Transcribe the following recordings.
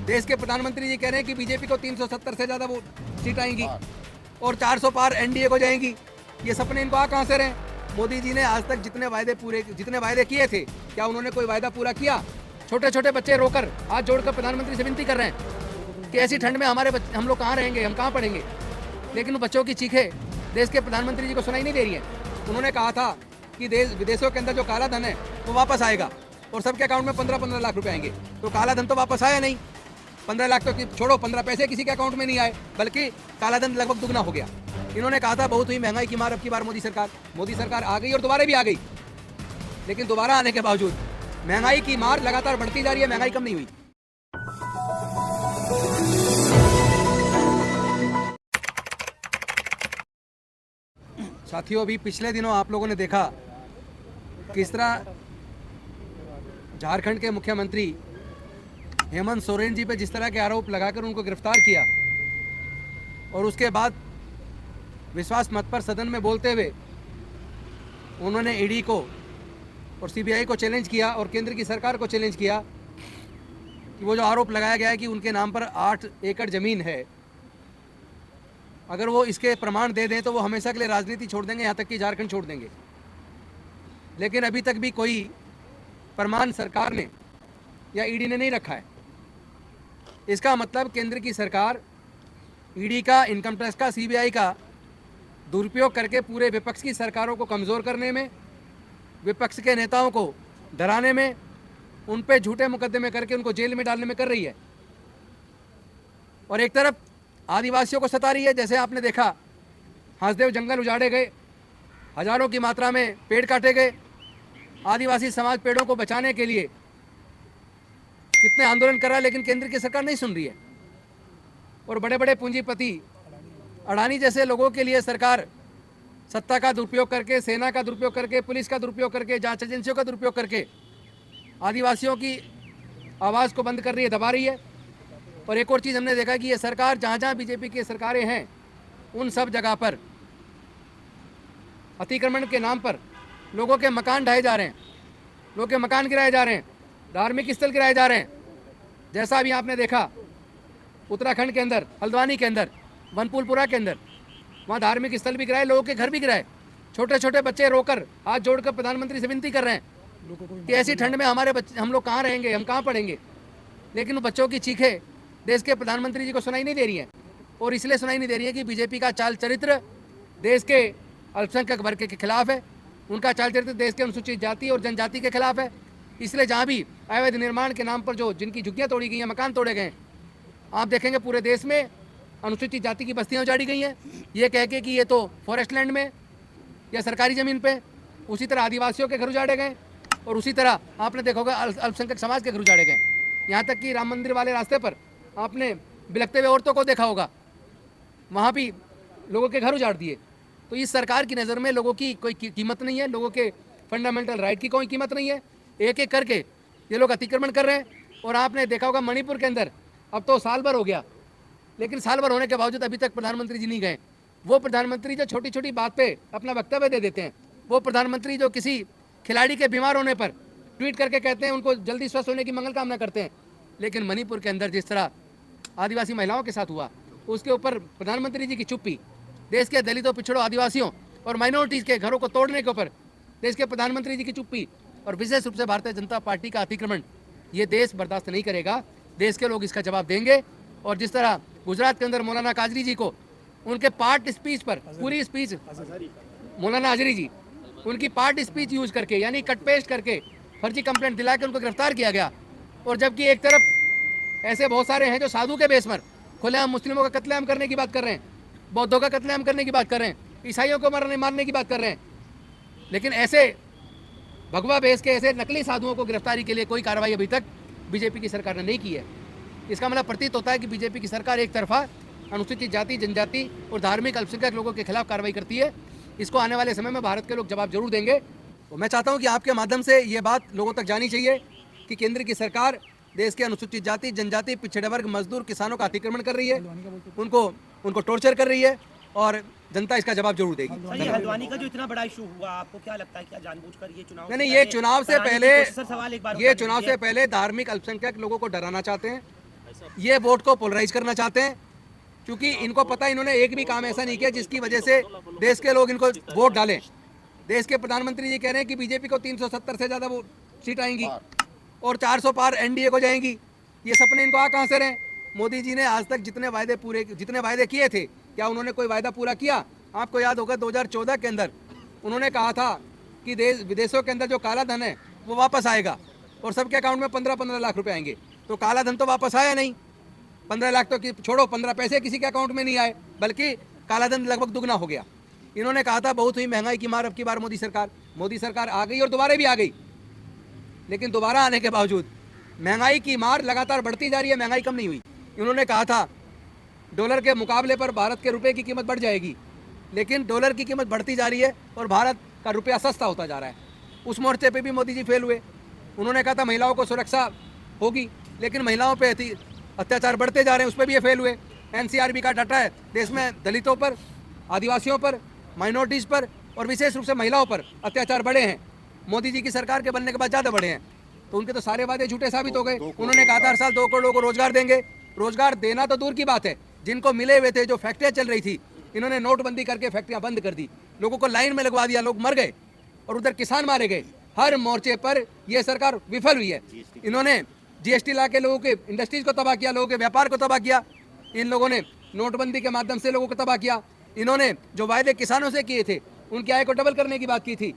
देश के प्रधानमंत्री जी कह रहे हैं कि बीजेपी को 370 से ज़्यादा वो सीट आएंगी और 400 पार एनडीए को जाएंगी। ये सपने इनको आ कहाँ से रहे? मोदी जी ने आज तक जितने वायदे किए थे, क्या उन्होंने कोई वायदा पूरा किया? छोटे छोटे बच्चे रोकर हाथ जोड़कर प्रधानमंत्री से विनती कर रहे हैं कि ऐसी ठंड में हम लोग कहाँ रहेंगे, हम कहाँ पढ़ेंगे। लेकिन उन बच्चों की चीखें देश के प्रधानमंत्री जी को सुनाई नहीं दे रही है। उन्होंने कहा था कि विदेशों के अंदर जो काला धन है वो वापस आएगा और सबके अकाउंट में 15-15 लाख रुपए आएंगे। तो काला धन तो वापस आया नहीं। 15 लाख तो छोड़ो, 15 पैसे किसी के अकाउंट में नहीं आए, बल्कि काला धन लगभग दुगना हो गया। इन्होंने कहा था बहुत हुई महंगाई की मार अब की बार मोदी सरकार आ गई और दोबारा भी आ गई। लेकिन दोबारा आने के बावजूद महंगाई की मार लगातार बढ़ती जा रही है, महंगाई कम नहीं हुई। साथियों, अभी पिछले दिनों आप लोगों ने देखा किस तरह झारखंड के मुख्यमंत्री हेमंत सोरेन जी पे जिस तरह के आरोप लगाकर उनको गिरफ्तार किया और उसके बाद विश्वास मत पर सदन में बोलते हुए उन्होंने ईडी को और सीबीआई को चैलेंज किया और केंद्र की सरकार को चैलेंज किया कि वो जो आरोप लगाया गया है कि उनके नाम पर 8 एकड़ ज़मीन है, अगर वो इसके प्रमाण दे दें तो वो हमेशा के लिए राजनीति छोड़ देंगे, यहाँ तक कि झारखंड छोड़ देंगे। लेकिन अभी तक भी कोई प्रमाण सरकार ने या ईडी ने नहीं रखा है। इसका मतलब केंद्र की सरकार ईडी का, इनकम टैक्स का, सीबीआई का दुरुपयोग करके पूरे विपक्ष की सरकारों को कमज़ोर करने में, विपक्ष के नेताओं को डराने में, उन पे झूठे मुकदमे करके उनको जेल में डालने में कर रही है। और एक तरफ आदिवासियों को सता रही है। जैसे आपने देखा हंसदेव जंगल उजाड़े गए, हजारों की मात्रा में पेड़ काटे गए। आदिवासी समाज पेड़ों को बचाने के लिए कितने आंदोलन कर रहा है, लेकिन केंद्र की सरकार नहीं सुन रही है। और बड़े बड़े पूंजीपति अडानी जैसे लोगों के लिए सरकार सत्ता का दुरुपयोग करके, सेना का दुरुपयोग करके, पुलिस का दुरुपयोग करके, जांच एजेंसियों का दुरुपयोग करके आदिवासियों की आवाज़ को बंद कर रही है, दबा रही है। और एक और चीज़ हमने देखा कि ये सरकार जहाँ जहाँ बीजेपी की सरकारें हैं उन सब जगह पर अतिक्रमण के नाम पर लोगों के मकान ढाए जा रहे हैं, लोगों के मकान गिराए जा रहे हैं, धार्मिक स्थल गिराए जा रहे हैं। जैसा अभी आपने देखा उत्तराखंड के अंदर, हल्द्वानी के अंदर, वनपुलपुरा के अंदर, वहाँ धार्मिक स्थल भी गिराए, लोगों के घर भी गिराए। छोटे छोटे बच्चे रोकर हाथ जोड़कर प्रधानमंत्री से विनती कर रहे हैं कि ऐसी ठंड में हम लोग कहाँ रहेंगे, हम कहाँ पढ़ेंगे। लेकिन उन बच्चों की चीखें देश के प्रधानमंत्री जी को सुनाई नहीं दे रही है। और इसलिए सुनाई नहीं दे रही है कि बीजेपी का चाल चरित्र देश के अल्पसंख्यक वर्ग के खिलाफ है, उनका चाल चरित्र देश के अनुसूचित जाति और जनजाति के खिलाफ है। इसलिए जहाँ भी अवैध निर्माण के नाम पर जो जिनकी झुग्गियाँ तोड़ी गई हैं, मकान तोड़े गए हैं, आप देखेंगे पूरे देश में अनुसूचित जाति की बस्तियाँ उजाड़ी गई हैं, ये कह के कि ये तो फॉरेस्ट लैंड में या सरकारी ज़मीन पे। उसी तरह आदिवासियों के घर उजाड़े गए और उसी तरह आपने देखा होगा अल्पसंख्यक समाज के घर उजाड़े गए। यहाँ तक कि राम मंदिर वाले रास्ते पर आपने बिलखते हुए औरतों को देखा होगा, वहाँ भी लोगों के घर उजाड़ दिए। तो इस सरकार की नज़र में लोगों की कोई कीमत नहीं है, लोगों के फंडामेंटल राइट की कोई कीमत नहीं है। एक एक करके ये लोग अतिक्रमण कर रहे हैं। और आपने देखा होगा मणिपुर के अंदर अब तो साल भर हो गया, लेकिन साल भर होने के बावजूद अभी तक प्रधानमंत्री जी नहीं गए। वो प्रधानमंत्री जो छोटी छोटी बात पे अपना वक्तव्य दे देते हैं, वो प्रधानमंत्री जो किसी खिलाड़ी के बीमार होने पर ट्वीट करके कहते हैं उनको जल्दी स्वस्थ होने की मंगल कामना करते हैं, लेकिन मणिपुर के अंदर जिस तरह आदिवासी महिलाओं के साथ हुआ उसके ऊपर प्रधानमंत्री जी की चुप्पी, देश के दलितों, पिछड़ों, आदिवासियों और माइनॉरिटीज़ के घरों को तोड़ने के ऊपर देश के प्रधानमंत्री जी की चुप्पी और विशेष रूप से भारतीय जनता पार्टी का अतिक्रमण, ये देश बर्दाश्त नहीं करेगा। देश के लोग इसका जवाब देंगे। और जिस तरह गुजरात के अंदर मौलाना काजरी जी को उनके पार्ट स्पीच पर, पूरी स्पीच मौलाना हाजरी जी, उनकी पार्ट स्पीच यूज करके यानी कट पेस्ट करके फर्जी कंप्लेंट दिला के उनको गिरफ्तार किया गया। और जबकि एक तरफ ऐसे बहुत सारे हैं जो साधु के बेस पर खुलेआम मुस्लिमों का कत्लेआम करने की बात कर रहे हैं, बौद्धों का कत्लेआम करने की बात कर रहे हैं, ईसाइयों को मारने की बात कर रहे हैं, लेकिन ऐसे भगवा बेस के ऐसे नकली साधुओं को गिरफ्तारी के लिए कोई कार्रवाई अभी तक बीजेपी की सरकार ने नहीं की है। इसका मतलब प्रतीत होता है कि बीजेपी की सरकार एक तरफा अनुसूचित जाति, जनजाति और धार्मिक अल्पसंख्यक लोगों के खिलाफ कार्रवाई करती है। इसको आने वाले समय में भारत के लोग जवाब जरूर देंगे। तो मैं चाहता हूं कि आपके माध्यम से ये बात लोगों तक जानी चाहिए कि केंद्र की सरकार देश के अनुसूचित जाति, जनजाति, पिछड़े वर्ग, मजदूर, किसानों का अतिक्रमण कर रही है, उनको टॉर्चर कर रही है और जनता इसका जवाब जरूर देगी। हल्द्वानी का जो इतना बड़ा इशू हुआ, आपको क्या लगता है क्या जानबूझकर ये चुनाव? नहीं, ये चुनाव से पहले धार्मिक अल्पसंख्यक लोगों को डराना चाहते हैं। ये वोट को पोलराइज करना चाहते हैं, क्योंकि इनको पता है इन्होंने एक भी काम ऐसा नहीं किया जिसकी वजह से देश के लोग इनको वोट डालें। देश के प्रधानमंत्री जी कह रहे हैं कि बीजेपी को 370 से ज़्यादा वो सीट आएंगी और 400 पार एनडीए को जाएंगी। ये सपने इनको आ कहाँ से रहे? मोदी जी ने आज तक जितने वायदे किए थे, क्या उन्होंने कोई वायदा पूरा किया? आपको याद होगा 2014 के अंदर उन्होंने कहा था कि देश विदेशों के अंदर जो काला धन है वो वापस आएगा और सबके अकाउंट में 15-15 लाख रुपए आएंगे। तो काला धन तो वापस आया नहीं, 15 लाख तो छोड़ो, 15 पैसे किसी के अकाउंट में नहीं आए, बल्कि काला धन लगभग दुगना हो गया। इन्होंने कहा था बहुत हुई महंगाई की मार अब की बार मोदी सरकार आ गई और दोबारा भी आ गई। लेकिन दोबारा आने के बावजूद महंगाई की मार लगातार बढ़ती जा रही है, महंगाई कम नहीं हुई। इन्होंने कहा था डॉलर के मुकाबले पर भारत के रुपए की कीमत बढ़ जाएगी, लेकिन डॉलर की कीमत बढ़ती जा रही है और भारत का रुपया सस्ता होता जा रहा है। उस मोर्चे पे भी मोदी जी फेल हुए। उन्होंने कहा था महिलाओं को सुरक्षा होगी, लेकिन महिलाओं पे अत्याचार बढ़ते जा रहे हैं, उस पर भी ये फेल हुए। एनसीआरबी का डाटा है, देश में दलितों पर, आदिवासियों पर, माइनॉरिटीज़ पर और विशेष रूप से महिलाओं पर अत्याचार बढ़े हैं। मोदी जी की सरकार के बनने के बाद ज़्यादा बढ़े हैं। तो उनके तो सारे वादे झूठे साबित हो गए। उन्होंने कहा था हर साल 2 करोड़ लोगों को रोजगार देंगे। रोजगार देना तो दूर की बात है, जिनको मिले हुए थे, जो फैक्ट्रियाँ चल रही थी, इन्होंने नोटबंदी करके फैक्ट्रियाँ बंद कर दी, लोगों को लाइन में लगवा दिया, लोग मर गए और उधर किसान मारे गए। हर मोर्चे पर यह सरकार विफल हुई है। इन्होंने जीएसटी ला के लोगों के इंडस्ट्रीज को तबाह किया, लोगों के व्यापार को तबाह किया। इन लोगों ने नोटबंदी के माध्यम से लोगों को तबाह किया। इन्होंने जो वायदे किसानों से किए थे, उनकी आय को डबल करने की बात की थी,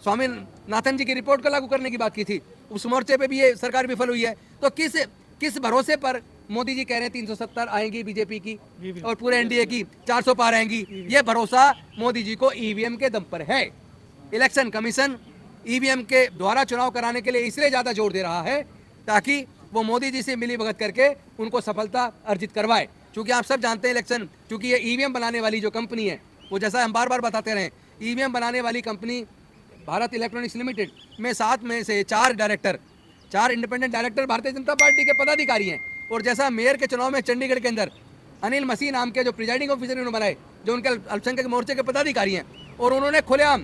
स्वामीनाथन जी की रिपोर्ट को लागू करने की बात की थी, उस मोर्चे पे भी ये सरकार विफल हुई है। तो किस भरोसे पर मोदी जी कह रहे हैं 370 आएंगी बीजेपी की और पूरे एनडीए की 400 पार आएंगी? ये भरोसा मोदी जी को ईवीएम के दम पर है। इलेक्शन कमीशन ईवीएम के द्वारा चुनाव कराने के लिए इसलिए ज्यादा जोर दे रहा है ताकि वो मोदी जी से मिली भगत करके उनको सफलता अर्जित करवाए। क्योंकि आप सब जानते हैं इलेक्शन, क्योंकि ये ईवीएम बनाने वाली जो कंपनी है, वो जैसा हम बार बार बताते रहे, ईवीएम बनाने वाली कंपनी भारत इलेक्ट्रॉनिक्स लिमिटेड में 7 में से 4 independent director Bharatiya Janata party के पदाधिकारी हैं। और जैसा मेयर के चुनाव में चंडीगढ़ के अंदर अनिल मसीह नाम के जो प्रिजाइडिंग ऑफिसर उन्होंने बनाए, जो उनके अल्पसंख्यक मोर्चे के पदाधिकारी हैं, और उन्होंने खुलेआम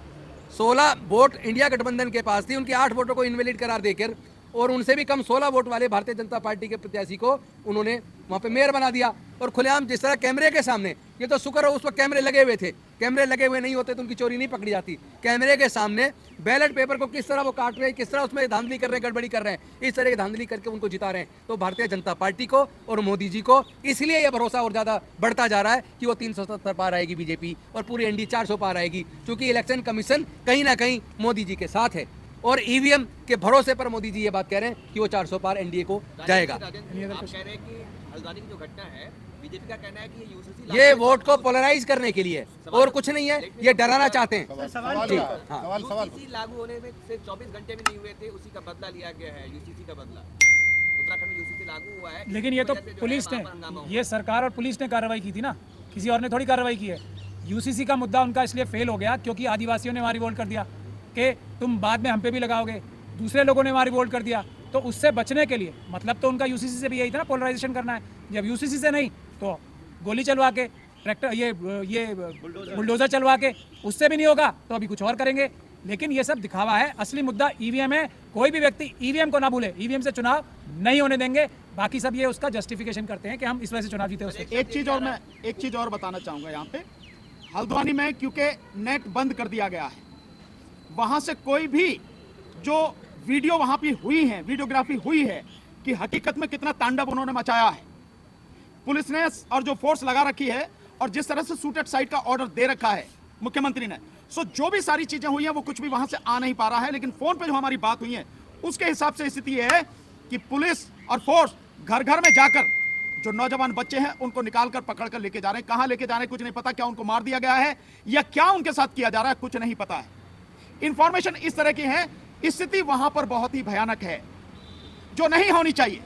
16 वोट इंडिया गठबंधन के पास थी, उनकी 8 वोटों को इनवैलिड करार देकर और उनसे भी कम 16 वोट वाले भारतीय जनता पार्टी के प्रत्याशी को उन्होंने वहाँ पे मेयर बना दिया। और खुलेआम जिस तरह कैमरे के सामने, ये तो शुक्र हो उस पर कैमरे लगे हुए थे, कैमरे लगे हुए नहीं होते तो उनकी चोरी नहीं पकड़ी जाती। कैमरे के सामने बैलेट पेपर को किस तरह वो काट रहे हैं, किस तरह उसमें धांधली कर रहे हैं, गड़बड़ी कर रहे हैं, इस तरह की धांधली करके उनको जिता रहे हैं। तो भारतीय जनता पार्टी को और मोदी जी को इसलिए यह भरोसा और ज़्यादा बढ़ता जा रहा है कि वो 370 पार आएगी बीजेपी और पूरी एनडीए 400 पार आएगी, क्योंकि इलेक्शन कमीशन कहीं ना कहीं मोदी जी के साथ है और ईवीएम के भरोसे पर मोदी जी ये बात कह रहे हैं कि वो 400 पार एनडीए को जाएगा। आप कह रहे हैं कि हल्द्वानी की जो घटना है, बीजेपी का कहना है कि ये यूसीसी ये वोट को पोलराइज करने के लिए और कुछ नहीं है, ये डराना चाहते हैं। जी हाँ, यूसीसी लागू होने में सिर्फ 24 घंटे भी नहीं हुए थे, उसी का बदला लिया गया है, यूसीसी का बदला। उत्तराखंड में यूसीसी लागू हुआ है, लेकिन ये तो पुलिस ने, ये सरकार और पुलिस ने कार्रवाई की थी ना, किसी और ने थोड़ी कार्रवाई की है। यूसीसी का मुद्दा उनका इसलिए फेल हो गया क्योंकि आदिवासियों ने वहाँ रिवोल्ट कर दिया कि तुम बाद में हम पे भी लगाओगे, दूसरे लोगों ने वहाँ रिवोल्ट कर दिया। तो उससे बचने के लिए, मतलब तो उनका यूसीसी से भी यही था ना, पोलराइजेशन करना है। जब यूसीसी से नहीं तो गोली चलवा के, ट्रैक्टर ये बुलडोजर चलवा के, उससे भी नहीं होगा तो अभी कुछ और करेंगे। लेकिन ये सब दिखावा है, असली मुद्दा ईवीएम है। कोई भी व्यक्ति ईवीएम को ना भूले, ईवीएम से चुनाव नहीं होने देंगे। बाकी सब ये उसका जस्टिफिकेशन करते हैं कि हम इस वजह से चुनाव जीते। उससे एक चीज और बताना चाहूंगा यहाँ पे, हल्द्वानी में क्योंकि नेट बंद कर दिया गया है, वहां से कोई भी जो वीडियो वहां पे हुई है, वीडियोग्राफी हुई है कि हकीकत में कितना तांडव उन्होंने मचाया है पुलिस ने, और जो फोर्स लगा रखी है, और जिस तरह से शूट एट साइट का ऑर्डर दे रखा है मुख्यमंत्री ने, सो जो भी सारी चीजें हुई हैं वो कुछ भी वहां से आ नहीं पा रहा है। लेकिन फोन पे जो हमारी बात हुई है उसके हिसाब से स्थिति यह है कि पुलिस और फोर्स घर घर में जाकर जो नौजवान बच्चे हैं उनको निकाल कर पकड़ कर लेके जा रहे हैं। कहां लेके जा रहे हैं कुछ नहीं पता, क्या उनको मार दिया गया है या क्या उनके साथ किया जा रहा है कुछ नहीं पता है। इंफॉर्मेशन इस तरह की है, स्थिति वहां पर बहुत ही भयानक है जो नहीं होनी चाहिए।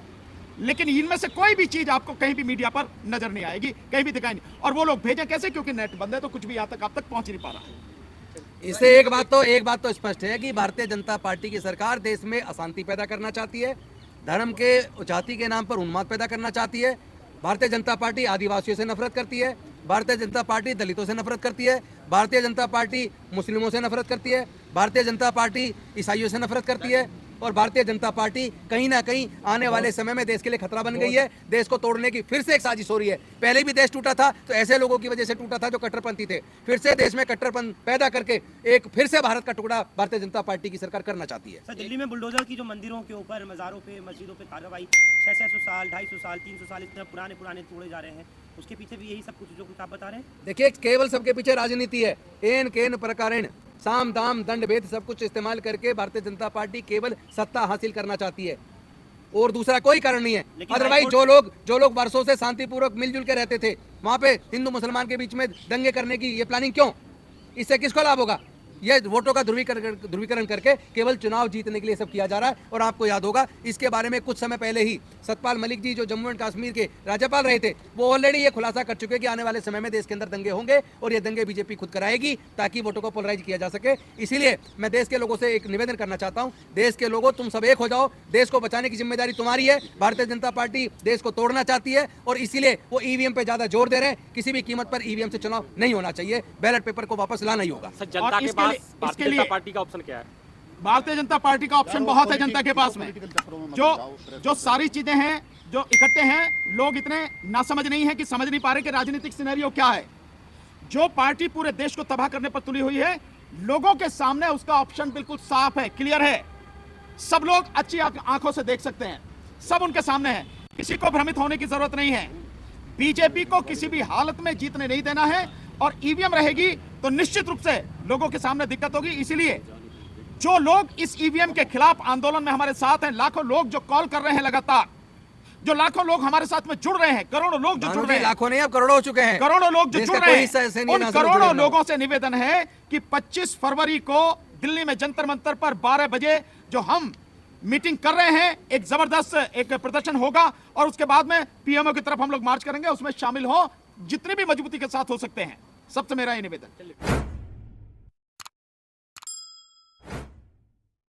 लेकिन इनमें से कोई भी चीज आपको कहीं भी मीडिया पर नजर नहीं आएगी, कहीं भी दिखाई नहीं। और वो लोग भेजें कैसे, क्योंकि नेट बंद है तो कुछ भी यहाँ तक आप तक पहुंच नहीं पा रहा है। इससे एक बात तो स्पष्ट है कि भारतीय जनता पार्टी की सरकार देश में अशांति पैदा करना चाहती है, धर्म के जाति के नाम पर उन्माद पैदा करना चाहती है। भारतीय जनता पार्टी आदिवासियों से नफरत करती है, भारतीय जनता पार्टी दलितों से नफरत करती है, भारतीय जनता पार्टी मुस्लिमों से नफरत करती है, भारतीय जनता पार्टी ईसाइयों से नफरत करती है। और भारतीय जनता पार्टी कहीं ना कहीं आने वाले समय में देश के लिए खतरा बन गई है। देश को तोड़ने की फिर से एक साजिश हो रही है। पहले भी देश टूटा था तो ऐसे लोगों की वजह से टूटा था जो कट्टरपंथी थे। फिर से देश में कट्टरपंथ पैदा करके एक फिर से भारत का टुकड़ा भारतीय जनता पार्टी की सरकार करना चाहती है। सर, दिल्ली में बुलडोजर की जो मंदिरों के ऊपर, मज़ारों पे, मस्जिदों पे कार्रवाई 600 साल, 250 साल, 300 साल इतने पुराने तोड़े जा रहे हैं, उसके पीछे भी यही सब कुछ जो कुछ आप बता रहे हैं? देखिए, केवल सबके पीछे राजनीति है। एन केन प्रकारेण साम दाम दंड भेद सब कुछ इस्तेमाल करके भारतीय जनता पार्टी केवल सत्ता हासिल करना चाहती है और दूसरा कोई कारण नहीं है। अदरवाइज जो लोग वर्षों से शांतिपूर्वक मिलजुल के रहते थे, वहां पे हिंदू मुसलमान के बीच में दंगे करने की ये प्लानिंग क्यों? इससे किसको लाभ होगा? ये वोटों का ध्रुवीकरण करके केवल चुनाव जीतने के लिए सब किया जा रहा है। और आपको याद होगा, इसके बारे में कुछ समय पहले ही सतपाल मलिक जी जो जम्मू एंड कश्मीर के राज्यपाल रहे थे, वो ऑलरेडी ये खुलासा कर चुके हैं कि आने वाले समय में देश के अंदर दंगे होंगे और ये दंगे बीजेपी खुद कराएगी ताकि वोटों को पोलराइज किया जा सके। इसीलिए मैं देश के लोगों से एक निवेदन करना चाहता हूँ, देश के लोगों, तुम सब एक हो जाओ। देश को बचाने की जिम्मेदारी तुम्हारी है। भारतीय जनता पार्टी देश को तोड़ना चाहती है और इसीलिए वो ईवीएम पे ज्यादा जोर दे रहे हैं। किसी भी कीमत पर ईवीएम से चुनाव नहीं होना चाहिए। बैलेट पेपर को वापस लाना ही होगा। जनता के पास भारतीय जनता पार्टी का ऑप्शन क्या है? भारतीय जनता पार्टी का ऑप्शन बहुत है जनता के पास में। जो सारी चीजें हैं जो इकट्ठे हैं, लोग इतने ना समझ नहीं है कि समझ नहीं पा रहे कि राजनीतिक सिनेरियो क्या है। जो पार्टी पूरे देश को तबाह करने पर तुली हुई है, लोगों के सामने उसका ऑप्शन बिल्कुल साफ है, क्लियर है। सब लोग अच्छी आंखों से देख सकते हैं, सब उनके सामने है। किसी को भ्रमित होने की जरूरत नहीं है। बीजेपी को किसी भी हालत में जीतने नहीं देना है और ईवीएम रहेगी तो निश्चित रूप से लोगों के सामने दिक्कत होगी। इसीलिए जो लोग इस ईवीएम के खिलाफ आंदोलन में हमारे साथ हैं, लाखों लोग जो कॉल कर रहे हैं लगातार, जो लाखों लोग हमारे साथ में जुड़ रहे हैं, करोड़ों लोग जो जुड़ रहे हैं, लाखों नहीं अब करोड़ों हो चुके हैं, करोड़ों लोग जो जुड़ रहे हैं, उन करोड़ों लोगों से निवेदन है कि 25 फरवरी को दिल्ली में जंतर मंतर पर 12 बजे जो हम मीटिंग कर रहे हैं, एक जबरदस्त एक प्रदर्शन होगा और उसके बाद में पीएमओ की तरफ हम लोग मार्च करेंगे। उसमें शामिल हो जितनी भी मजबूती के साथ हो सकते हैं। सबसे मेरा ये निवेदन।